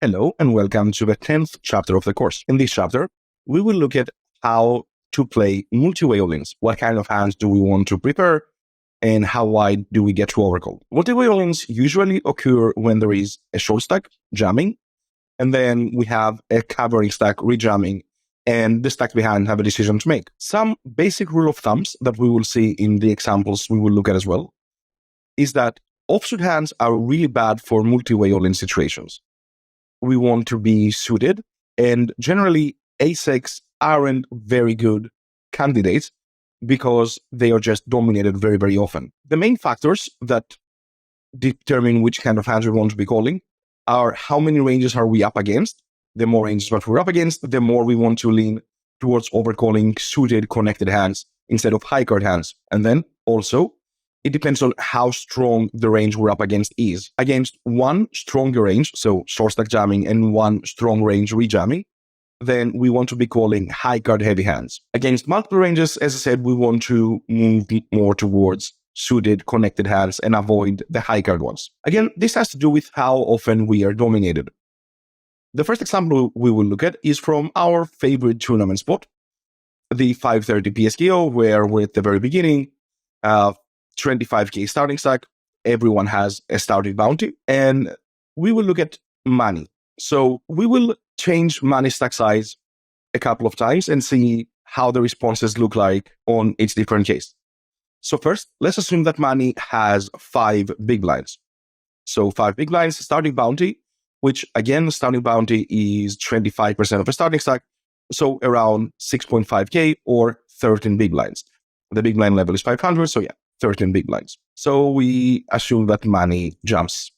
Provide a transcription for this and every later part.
Hello and welcome to the 10th chapter of the course. In this chapter, we will look at how to play multi-way all-ins. What kind of hands do we want to prepare and how wide do we get to overcall? Multi-way all-ins usually occur when there is a short stack jamming and then we have a covering stack rejamming and the stack behind have a decision to make. Some basic rule of thumbs that we will see in the examples we will look at as well is that offsuit hands are really bad for multi-way all-in situations. We want to be suited, and generally ace-X aren't very good candidates because they are just dominated very, very often. The main factors that determine which kind of hands we want to be calling are how many ranges are we up against. The more ranges that we're up against, the more we want to lean towards overcalling suited connected hands instead of high card hands. And then also, it depends on how strong the range we're up against is. Against one stronger range, so short stack jamming, and one strong range rejamming, then we want to be calling high card heavy hands. Against multiple ranges, as I said, we want to move more towards suited connected hands and avoid the high card ones. Again, this has to do with how often we are dominated. The first example we will look at is from our favorite tournament spot, the 530 PSKO, where we're at the very beginning, 25k starting stack, everyone has a starting bounty, and we will look at money. So we will change money stack size a couple of times and see how the responses look like on each different case. So first, let's assume that money has 5 big blinds. So 5 big blinds, starting bounty, which again, starting bounty is 25% of a starting stack, so around 6.5k or 13 big blinds. The big blind level is 500, so yeah, 13 big blinds. So we assume that money jumps.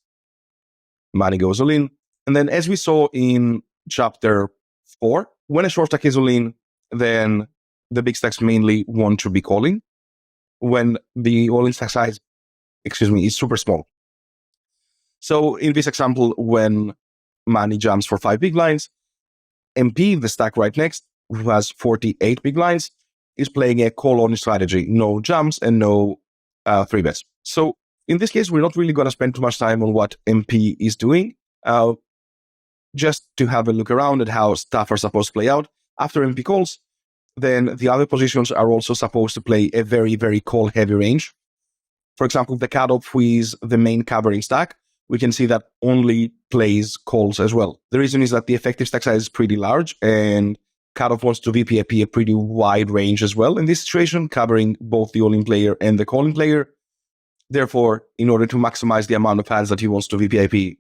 Money goes all in. And then as we saw in chapter 4, when a short stack is all in, then the big stacks mainly want to be calling when the all-in stack size, is super small. So in this example, when money jumps for 5 big blinds, MP, the stack right next, who has 48 big blinds, is playing a call-only strategy. No jumps and no 3-bets. So in this case, we're not really going to spend too much time on what MP is doing, just to have a look around at how stuff are supposed to play out. After MP calls, then the other positions are also supposed to play a very, very call-heavy range. For example, the cutoff, who is the main covering stack, we can see that only plays calls as well. The reason is that the effective stack size is pretty large, and cutoff wants to VPIP a pretty wide range as well in this situation, covering both the all-in player and the calling player. Therefore, in order to maximize the amount of hands that he wants to VPIP,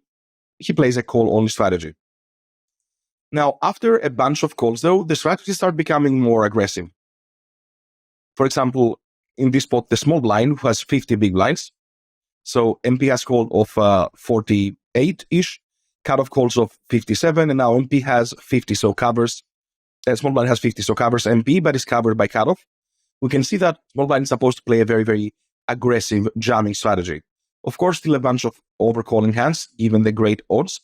he plays a call-only strategy. Now, after a bunch of calls, though, the strategies start becoming more aggressive. For example, in this spot, the small blind, who has 50 big blinds. So MP has called of 48-ish, cutoff calls of 57, and now MP has 50, so covers. Small blind has 50, so covers MP, but is covered by cutoff. We can see that small blind is supposed to play a very, very aggressive jamming strategy. Of course, still a bunch of overcalling hands, given the great odds,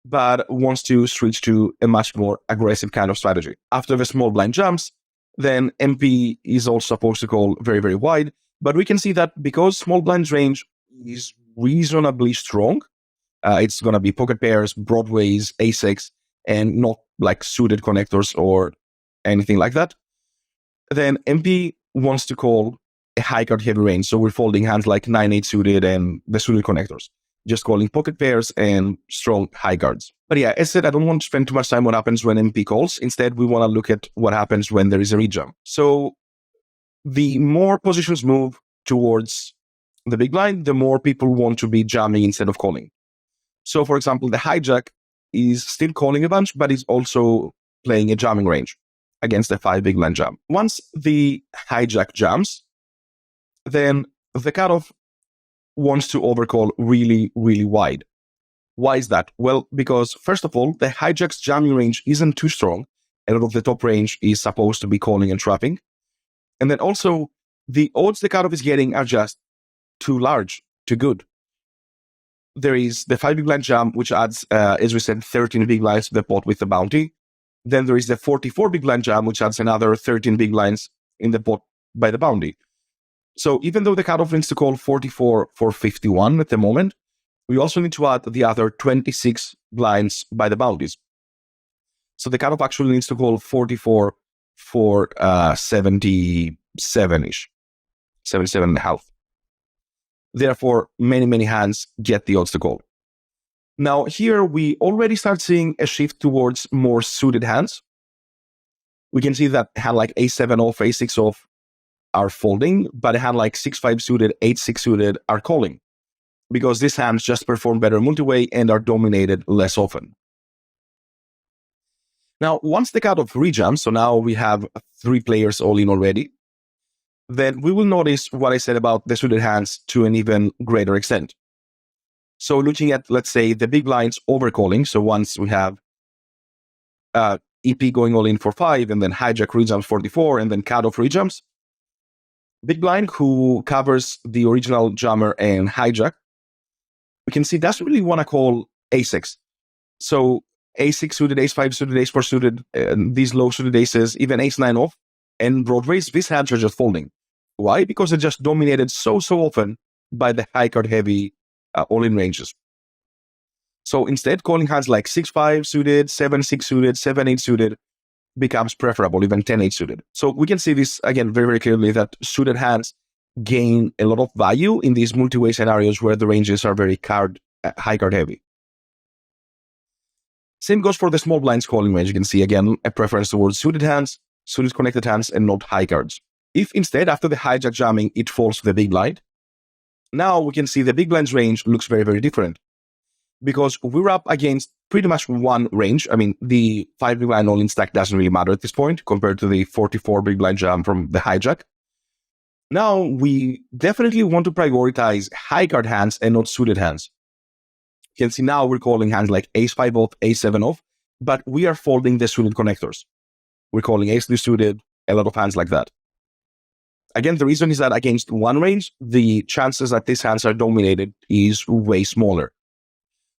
but wants to switch to a much more aggressive kind of strategy. After the small blind jumps, then MP is also supposed to call very, very wide, but we can see that because small blind's range is reasonably strong, it's going to be pocket pairs, broadways, ace-X, and not like suited connectors or anything like that, then MP wants to call a high card heavy range. So we're folding hands like 9-8 suited and the suited connectors, just calling pocket pairs and strong high cards. But yeah, as I said, I don't want to spend too much time on what happens when MP calls. Instead, we want to look at what happens when there is a rejam. So the more positions move towards the big blind, the more people want to be jamming instead of calling. So for example, the hijack is still calling a bunch, but is also playing a jamming range against a 5 big blind jam. Once the hijack jams, then the cutoff wants to overcall really, really wide. Why is that? Well, because first of all, the hijack's jamming range isn't too strong. A lot of the top range is supposed to be calling and trapping. And then also, the odds the cutoff is getting are just too large, too good. There is the 5 big blind jam, which adds, as we said, 13 big blinds to the pot with the bounty. Then there is the 44 big blind jam, which adds another 13 big blinds in the pot by the bounty. So even though the cutoff needs to call 44 for 51 at the moment, we also need to add the other 26 blinds by the bounties. So the cutoff actually needs to call 44 for 77-ish, 77 and a half. Therefore, many hands get the odds to call. Now here we already start seeing a shift towards more suited hands. We can see that hand like A7 off, A6 off are folding, but a hand like 6-5 suited, 8-6 suited are calling, because these hands just perform better multi-way and are dominated less often. Now, once the cutoff rejumps, so now we have 3 players all in already, then we will notice what I said about the suited hands to an even greater extent. So looking at, let's say, the big blinds overcalling, so once we have EP going all in for 5, and then hijack rejumps 44, and then cutoff rejumps, big blind, who covers the original jammer and hijack, we can see doesn't really want to call A6. So A6 suited, Ace5 suited, Ace4 suited, these low suited aces, even Ace9 off, and Broadways, these hands are just folding. Why? Because they're just dominated so often by the high card heavy all-in ranges. So instead, calling hands like 6-5 suited, 7-6 suited, 7-8 suited becomes preferable, even 10-8 suited. So we can see this, again, very clearly, that suited hands gain a lot of value in these multi-way scenarios where the ranges are very high card heavy. Same goes for the small blinds calling range. You can see, again, a preference towards suited hands, suited connected hands, and not high cards. If instead, after the hijack jamming, it falls to the big blind, now we can see the big blind's range looks very different, because we're up against pretty much one range. I mean, the 5 big blind all-in stack doesn't really matter at this point compared to the 44 big blind jam from the hijack. Now, we definitely want to prioritize high card hands and not suited hands. You can see now we're calling hands like Ace5 off, Ace7 off, but we are folding the suited connectors. We're calling Ace3 suited, a lot of hands like that. Again, the reason is that against one range, the chances that these hands are dominated is way smaller.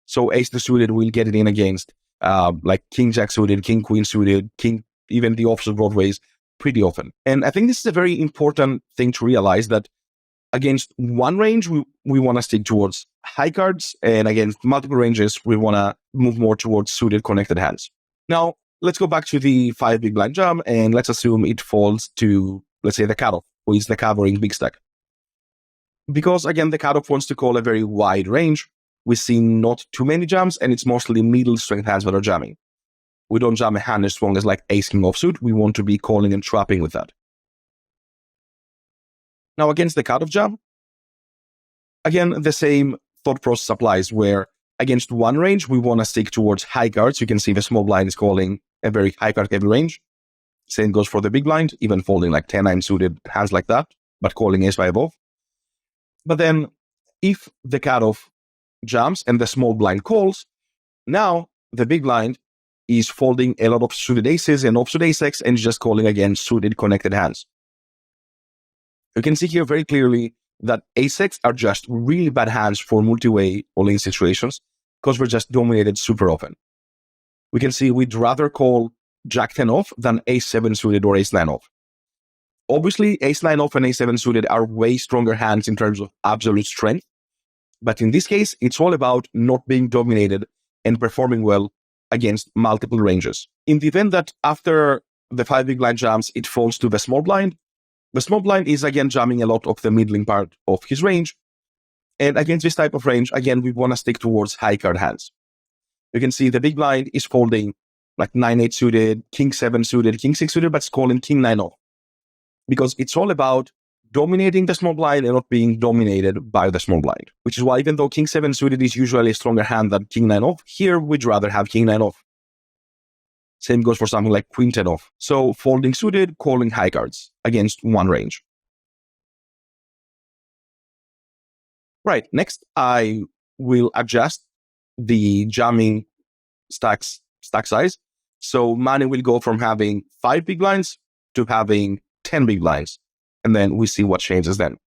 So Ace3 suited will get it in against like King Jack suited, King Queen suited, King, even the offsuit Broadways pretty often. And I think this is a very important thing to realize, that against one range, we want to stick towards high cards, and against multiple ranges, we want to move more towards suited connected hands. Now, let's go back to the 5 big blind jam, and let's assume it falls to, let's say, the cutoff, who is the covering big stack. Because, again, the cutoff wants to call a very wide range, we see not too many jams, and it's mostly middle strength hands that are jamming. We don't jam a hand as strong as like Ace King offsuit. We want to be calling and trapping with that. Now, against the cutoff jam, again, the same thought process applies, where against one range, we want to stick towards high cards. You can see the small blind is calling a very high card heavy range. Same goes for the big blind, even folding like 10-9 suited hands like that, but calling Ace5 off. But then if the cutoff jumps and the small blind calls, now the big blind is folding a lot of suited aces and offsuit ace-x and just calling again suited connected hands. You can see here very clearly that ace-x are just really bad hands for multi-way all-in situations, because we're just dominated super often. We can see we'd rather call Jack 10 off than Ace7 suited or Ace9 off. Obviously, Ace9 off and Ace7 suited are way stronger hands in terms of absolute strength, but in this case, it's all about not being dominated and performing well against multiple ranges. In the event that after the 5 big blind jams, it falls to the small blind is again jamming a lot of the middling part of his range. And against this type of range, again, we want to stick towards high card hands. You can see the big blind is folding like 9-8 suited, King 7 suited, King 6 suited, but it's calling King 9 off. Because it's all about dominating the small blind and not being dominated by the small blind. Which is why, even though King 7 suited is usually a stronger hand than King 9 off, here we'd rather have King 9 off. Same goes for something like Queen 10 off. So folding suited, calling high cards against one range. Right, next I will adjust the jamming stack size. So money will go from having 5 big blinds to having 10 big blinds. And then we see what changes then.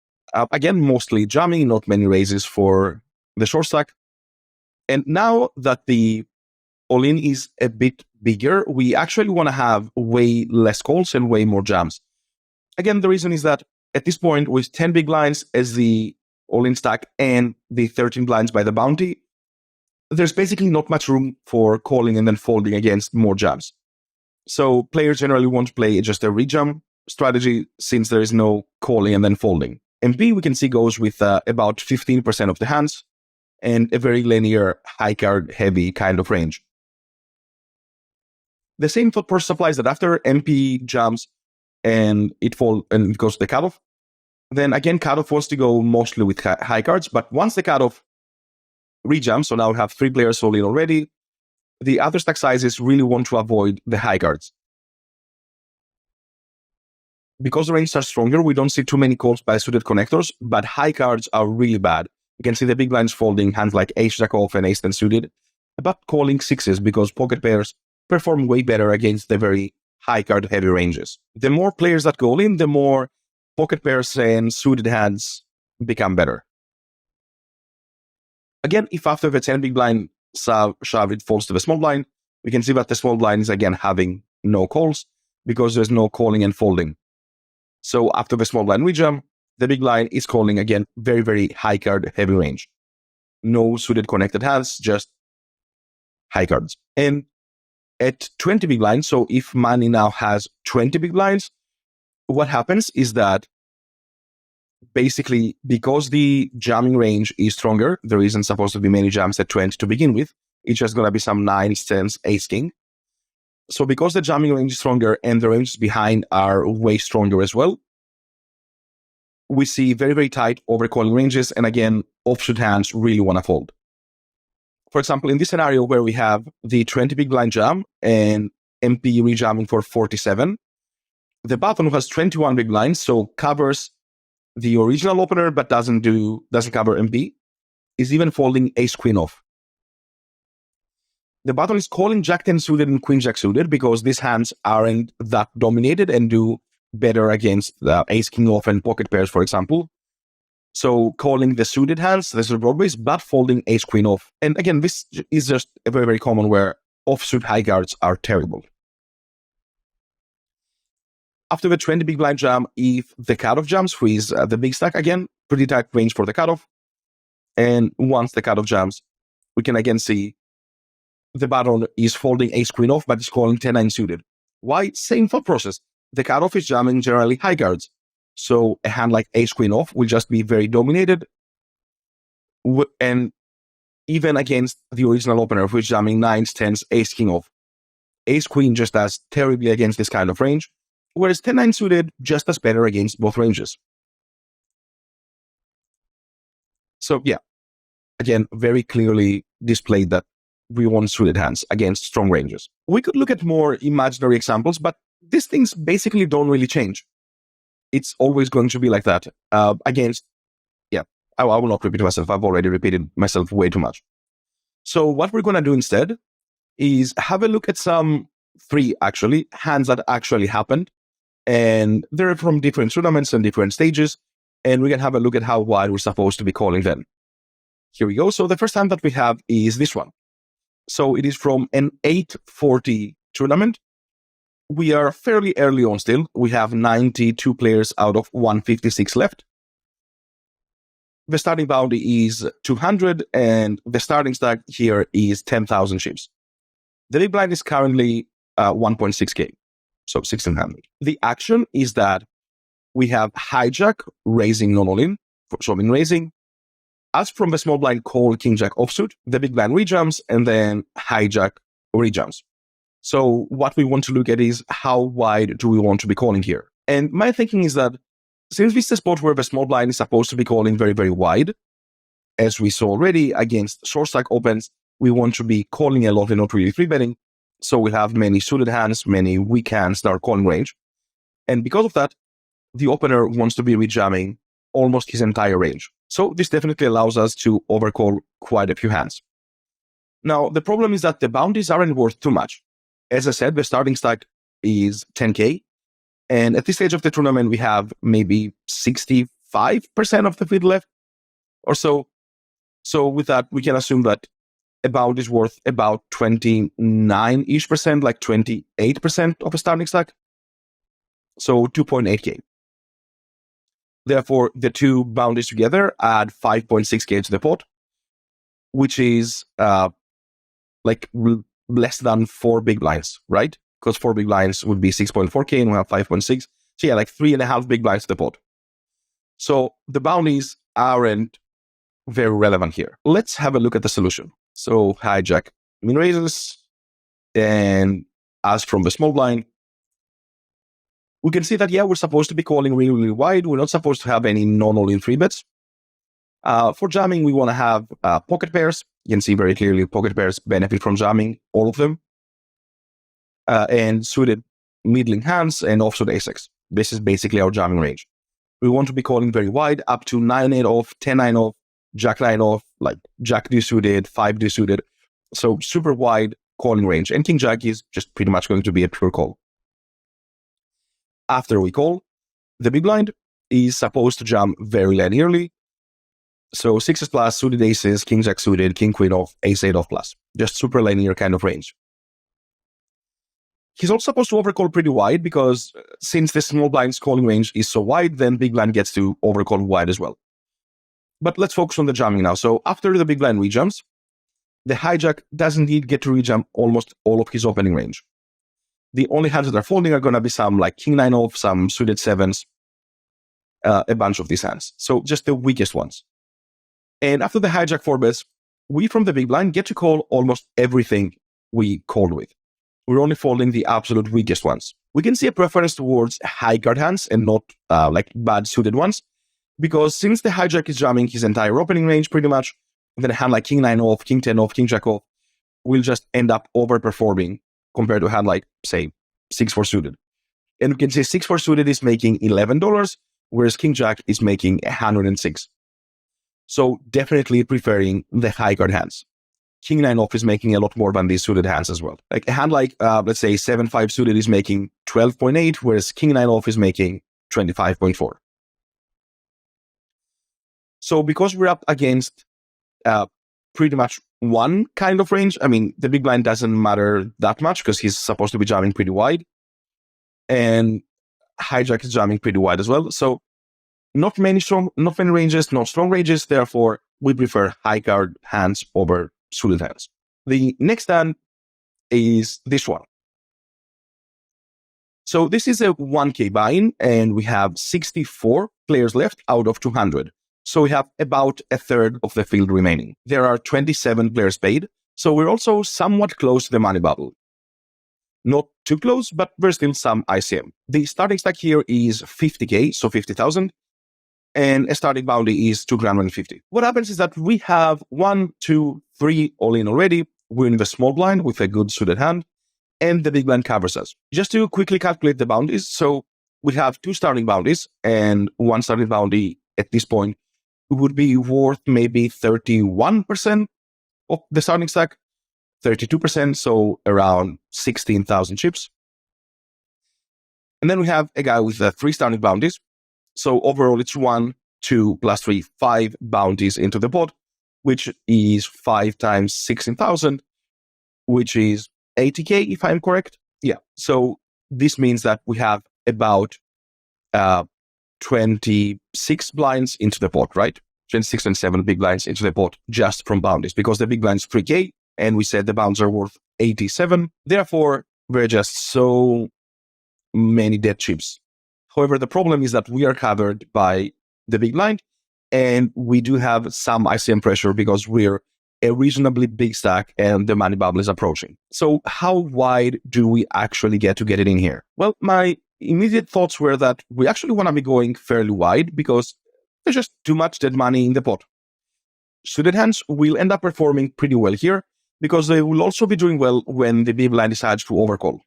Again, mostly jamming, not many raises for the short stack. And now that the all-in is a bit bigger, we actually want to have way less calls and way more jams. Again, the reason is that at this point, with 10 big blinds as the all-in stack and the 13 blinds by the bounty, there's basically not much room for calling and then folding against more jams. So players generally want to play just a rejam strategy since there is no calling and then folding. MP, we can see, goes with about 15% of the hands and a very linear, high card heavy kind of range. The same thought process applies that after MP jumps and it goes to the cutoff, then again, cutoff wants to go mostly with high cards, but once the cutoff rejumps, so now we have 3 players all in already, the other stack sizes really want to avoid the high cards. Because the ranges are stronger, we don't see too many calls by suited connectors, but high cards are really bad. You can see the big blinds folding hands like ace jack off and ace 10 suited, but calling sixes because pocket pairs perform way better against the very high card heavy ranges. The more players that go in, the more pocket pairs and suited hands become better. Again, if after the 10 big blind shove it falls to the small blind, we can see that the small blind is again having no calls because there's no calling and folding. So after the small blind rejam, the big blind is calling again very, very high card heavy range. No suited connected hands, just high cards. And at 20 big blinds, so if money now has 20 big blinds, what happens is that basically because the jamming range is stronger, there isn't supposed to be many jams at 20 to begin with. It's just going to be some 9s, 10s, ace king. So because the jamming range is stronger and the ranges behind are way stronger as well, we see very, very tight overcalling ranges. And again, offsuit hands really want to fold. For example, in this scenario where we have the 20 big blind jam and MP rejamming for 47, the button has 21 big blinds, so covers the original opener but doesn't cover MP, is even folding ace queen off. The button is calling jack 10 suited and queen jack suited because these hands aren't that dominated and do better against the ace king off and pocket pairs, for example. So calling the suited hands, this is broadways, but folding ace queen off. And again, this is just a very, very common where offsuit high cards are terrible. After the 20 big blind jam, if the cutoff jams, freeze the big stack again, pretty tight range for the cutoff. And once the cutoff jams, we can again see the button is folding ace queen off, but it's calling 10-9 suited. Why? Same thought process. The cutoff is jamming generally high cards. So a hand like ace queen off will just be very dominated. And even against the original opener, which is jamming 9s, 10s, ace king off, ace queen just does terribly against this kind of range, whereas 10-9 suited just does better against both ranges. So yeah, again, very clearly displayed that we want suited hands against strong ranges. We could look at more imaginary examples, but these things basically don't really change. It's always going to be like that against, I will not repeat myself. I've already repeated myself way too much. So what we're going to do instead is have a look at some 3 actually hands that actually happened. And they're from different tournaments and different stages. And we can have a look at how wide we're supposed to be calling them. Here we go. So the first hand that we have is this one. So it is from an 840 tournament. We are fairly early on still. We have 92 players out of 156 left. The starting bounty is 200 and the starting stack here is 10,000 chips. The big blind is currently 1.6k, so 1600. The action is that we have hijack raising non-all-in, so in raising. As from the small blind call king jack offsuit, the big blind rejumps and then hijack rejumps. So what we want to look at is how wide do we want to be calling here? And my thinking is that since this is a spot where the small blind is supposed to be calling very, very wide, as we saw already against short stack opens, we want to be calling a lot and not really 3-betting. So we'll have many suited hands, many weak hands that are calling range. And because of that, the opener wants to be rejamming almost his entire range. So this definitely allows us to overcall quite a few hands. Now, the problem is that the bounties aren't worth too much. As I said, the starting stack is 10k. And at this stage of the tournament, we have maybe 65% of the field left or so. So with that, we can assume that a bounty is worth about 29-ish%, like 28% of a starting stack. So 2.8k. Therefore, the two bounties together add 5.6k to the pot, which is less than 4 big blinds, right? Because 4 big blinds would be 6.4k and we have 5.6. So yeah, like 3.5 big blinds to the pot. So the bounties aren't very relevant here. Let's have a look at the solution. So hijack min raises and ask from the small blind. We can see that, yeah, we're supposed to be calling really, really wide. We're not supposed to have any non-all-in free bets. For jamming, we want to have pocket pairs. You can see very clearly pocket pairs benefit from jamming, all of them. And suited middling hands and offsuit ace-x. This is basically our jamming range. We want to be calling very wide, up to 9-8 off, 10-9 off, Jack-9 off, like Jack-D suited, 5-D suited. So super wide calling range. And King-Jack is just pretty much going to be a pure call. After we call, the big blind is supposed to jam very linearly. So 6s plus, suited aces, King-Jack suited, King-Queen off, Ace-8 off plus. Just super linear kind of range. He's also supposed to overcall pretty wide because since the small blind's calling range is so wide, then big blind gets to overcall wide as well. But let's focus on the jamming now. So after the big blind rejumps, the hijack does indeed get to rejump almost all of his opening range. The only hands that are folding are going to be some like King-9 off, some suited 7s, a bunch of these hands. So just the weakest ones. And after the hijack 4 bets, we from the big blind get to call almost everything we called with. We're only folding the absolute weakest ones. We can see a preference towards high card hands and not like bad suited ones, because since the hijack is jamming his entire opening range pretty much, then a hand like King-9 off, King-10 off, King-Jack off will just end up overperforming compared to a hand like, say, 6-4 suited. And we can say 6-4 suited is making $11, whereas King-Jack is making $106. So definitely preferring the high card hands. King-9 off is making a lot more than these suited hands as well. Like a hand like, let's say 7-5 suited is making 12.8, whereas King-9 off is making 25.4. So because we're up against pretty much one kind of range, I mean, the big blind doesn't matter that much because he's supposed to be jamming pretty wide. And hijack is jamming pretty wide as well. So not many ranges, not strong ranges. Therefore, we prefer high card hands over suited hands. The next hand is this one. So this is a 1K buy-in, and we have 64 players left out of 200. So we have about a third of the field remaining. There are 27 players paid, so we're also somewhat close to the money bubble. Not too close, but there's still some ICM. The starting stack here is 50K, so 50,000. And a starting bounty is $2,150. What happens is that we have 1, 2, 3 all in already. We're in the small blind with a good suited hand, and the big blind covers us. Just to quickly calculate the bounties, so we have 2 starting bounties, and 1 starting bounty at this point would be worth maybe 31% of the starting stack, 32%, so around 16,000 chips. And then we have a guy with 3 starting bounties. So overall, it's 1, 2, plus 3, 5 bounties into the pot, which is 5 times 16,000, which is 80K, if I'm correct. Yeah. So this means that we have about 26 blinds into the pot, right? 26 and 7 big blinds into the pot just from bounties, because the big blind's 3K, and we said the bounds are worth 87. Therefore, we're just so many dead chips. However, the problem is that we are covered by the big blind, and we do have some ICM pressure because we're a reasonably big stack and the money bubble is approaching. So how wide do we actually get it in here? Well, my immediate thoughts were that we actually want to be going fairly wide because there's just too much dead money in the pot. Suited hands will end up performing pretty well here because they will also be doing well when the big blind decides to overcall.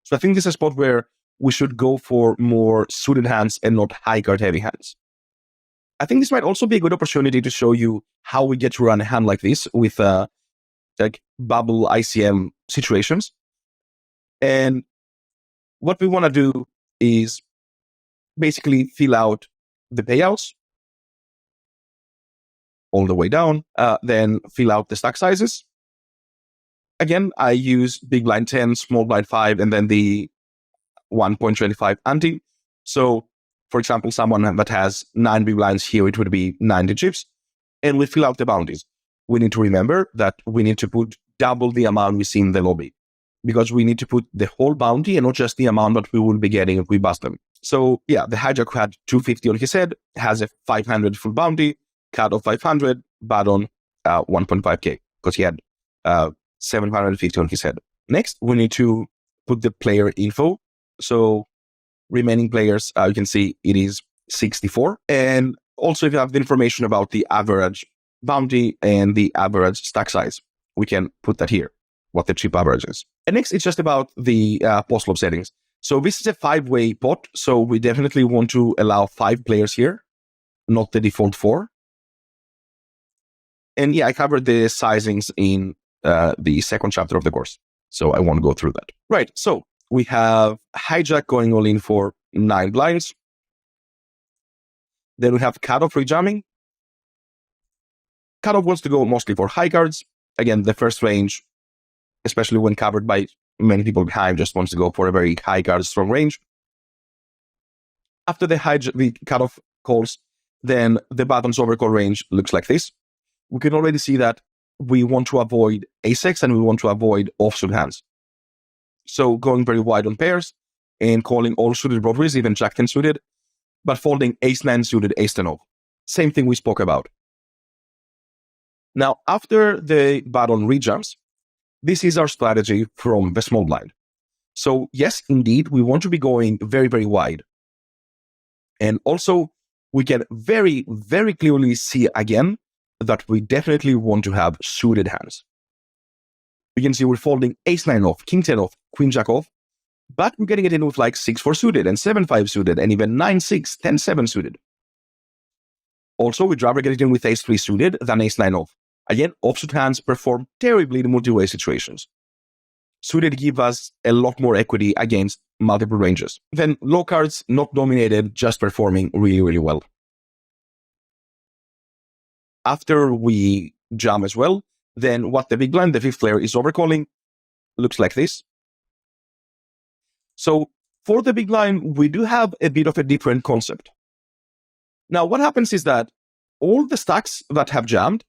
So I think this is a spot where we should go for more suited hands and not high card heavy hands. I think this might also be a good opportunity to show you how we get to run a hand like this with like bubble ICM situations. And what we want to do is basically fill out the payouts all the way down, then fill out the stack sizes. Again, I use big blind 10, small blind 5, and then the 1.25 ante. So For example, someone that has 9 big blinds here, it would be 90 chips, and we fill out the bounties. We need to remember that we need to put double the amount we see in the lobby, because we need to put the whole bounty and not just the amount that we will be getting if we bust them. So yeah, the hijack had 250 on his head, has a 500 full bounty, cut of 500, but on 1.5k, because he had 750 on his head. Next, we need to put the player info. So remaining players, you can see it is 64. And also, if you have the information about the average bounty and the average stack size, we can put that here, what the chip average is. And next, it's just about the post-flop settings. So this is a 5-way pot, so we definitely want to allow 5 players here, not the default 4. And yeah, I covered the sizings in the second chapter of the course, so I won't go through that. Right, so we have hijack going all in for 9 blinds. Then we have cutoff rejamming. Cutoff wants to go mostly for high cards. Again, the first range, especially when covered by many people behind, just wants to go for a very high card, strong range. After the cutoff calls, then the button's overcall range looks like this. We can already see that we want to avoid ace-x and we want to avoid offsuit hands. So going very wide on pairs and calling all suited broadways, even jack-10 suited, but folding ace-9 suited, ace-10 off. Same thing we spoke about. Now, after the button rejumps, this is our strategy from the small blind. So yes, indeed, we want to be going very, very wide. And also, we can very, very clearly see again that we definitely want to have suited hands. You can see we're folding ace-9 off, king-10 off, queen-jack off, but we're getting it in with like 6-4 suited and 7-5 suited and even 9-6, 10-7 suited. Also, we'd rather get it in with ace-3 suited than ace-9 off. Again, offsuit hands perform terribly in multi-way situations. Suited give us a lot more equity against multiple ranges. Then low cards, not dominated, just performing really, really well. After we jam as well, then what the big blind, the 5th player, is overcalling, looks like this. So for the big blind, we do have a bit of a different concept. Now, what happens is that all the stacks that have jammed,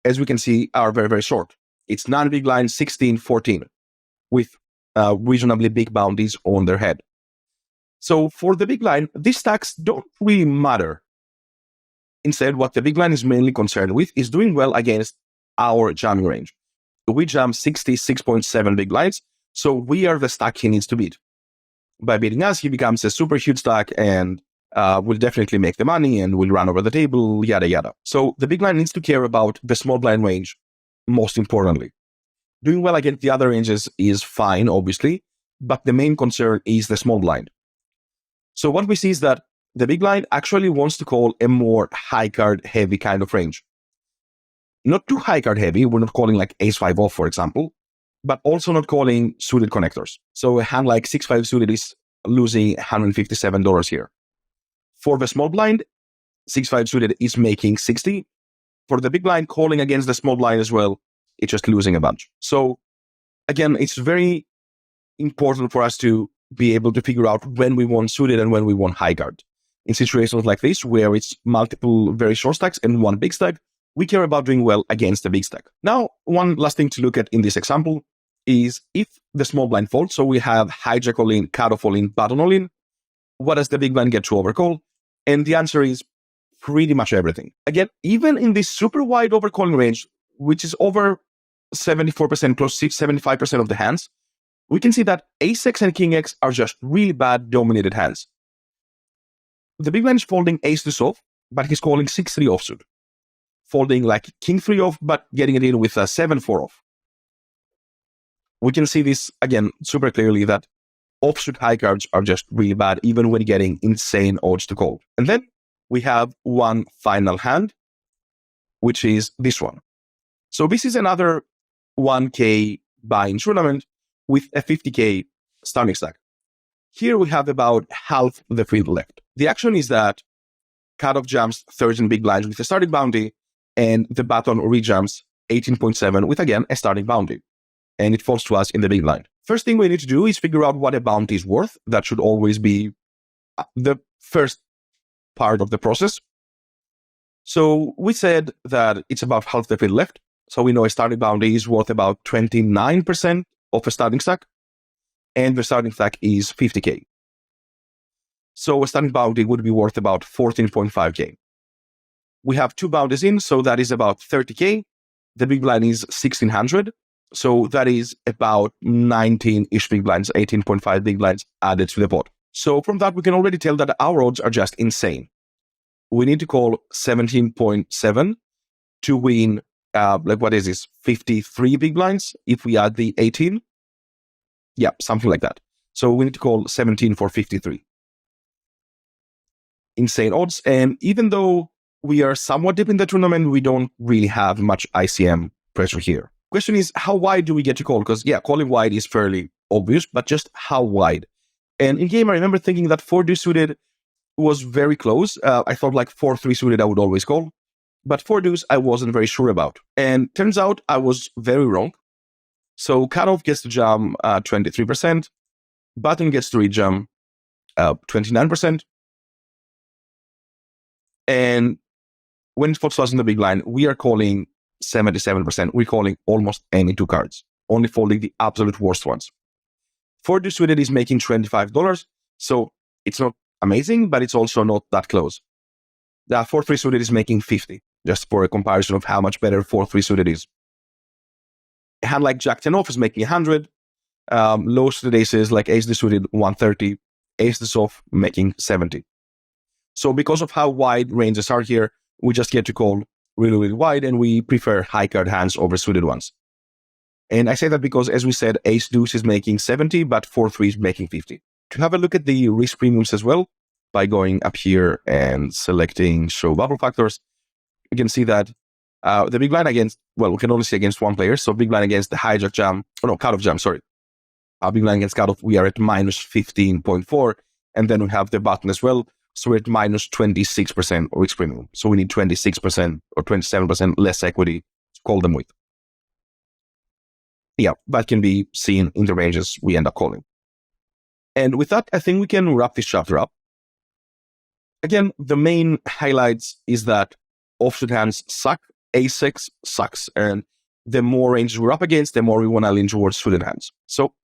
as we can see, are very, very short. It's 9 big blind, 16, 14, with reasonably big bounties on their head. So for the big blind, these stacks don't really matter. Instead, what the big blind is mainly concerned with is doing well against our jamming range. We jam 66.7 big blinds, so we are the stack he needs to beat. By beating us, he becomes a super huge stack and will definitely make the money and will run over the table, yada, yada. So the big blind needs to care about the small blind range, most importantly. Doing well against the other ranges is fine, obviously, but the main concern is the small blind. So what we see is that the big blind actually wants to call a more high card heavy kind of range. Not too high card heavy, we're not calling like ace-5 off, for example, but also not calling suited connectors. So a hand like 6-5 suited is losing $157 here. For the small blind, 6-5 suited is making 60. For the big blind, calling against the small blind as well, it's just losing a bunch. So again, it's very important for us to be able to figure out when we want suited and when we want high card. In situations like this, where it's multiple very short stacks and one big stack, we care about doing well against the big stack. Now, one last thing to look at in this example is if the small blind folds, so we have hijack all in, cutoff all in, button all in, what does the big blind get to overcall? And the answer is pretty much everything. Again, even in this super wide overcalling range, which is over 74%, close to 75% of the hands, we can see that ace-x and king-x are just really bad dominated hands. The big blind is folding ace-2 off, but he's calling 6-3 offsuit. Folding like king-3 off, but getting it in with a 7-4 off. We can see this, again, super clearly that offsuit high cards are just really bad, even when getting insane odds to call. And then we have one final hand, which is this one. So this is another 1K buy-in tournament with a 50K starting stack. Here we have about half the field left. The action is that cutoff jumps 13 big blinds with a starting bounty, and the button rejumps 18.7 with, again, a starting bounty. And it falls to us in the big blind. First thing we need to do is figure out what a bounty is worth. That should always be the first part of the process. So we said that it's about half the field left. So we know a starting bounty is worth about 29% of a starting stack, and the starting stack is 50K. So a starting bounty would be worth about 14.5K. We have 2 bounties in, so that is about 30K. The big blind is 1600. So that is about 19-ish big blinds, 18.5 big blinds added to the pot. So from that, we can already tell that our odds are just insane. We need to call 17.7 to win, what is this, 53 big blinds if we add the 18? Yeah, something like that. So we need to call 17 for 53. Insane odds. And even though we are somewhat deep in the tournament, we don't really have much ICM pressure here. Question is, how wide do we get to call? Because calling wide is fairly obvious, but just how wide? And in game, I remember thinking that 4-2 suited was very close. I thought like 4-3 suited I would always call, but 4-2s I wasn't very sure about. And turns out I was very wrong. So cutoff gets to jam 23%, button gets to rejam 29%. And when spot starts in the big line, we are calling 77%. We're calling almost any 2 cards, only folding the absolute worst ones. 4-2 suited is making $25, so it's not amazing, but it's also not that close. The 4-3 suited is making 50, just for a comparison of how much better 4-3 suited is. A hand like Jack 10 off is making 100. Low suited aces like Ace D suited 130, Ace D off making 70. So because of how wide ranges are here, we just get to call really, really wide, and we prefer high card hands over suited ones. And I say that because, as we said, Ace Deuce is making 70, but 4-3 is making 50. To have a look at the risk premiums as well, by going up here and selecting show bubble factors, you can see that the big blind against, we can only see against one player. So big blind against the hijack jam, cutoff jam, sorry. Big blind against cutoff, we are at minus 15.4. And then we have the button as well. So we're at minus 26% risk premium. So we need 26% or 27% less equity to call them with. Yeah, that can be seen in the ranges we end up calling. And with that, I think we can wrap this chapter up. Again, the main highlights is that offsuit hands suck, Ace-6 sucks, and the more ranges we're up against, the more we want to lean towards suited hands. So,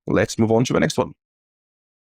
let's move on to the next one.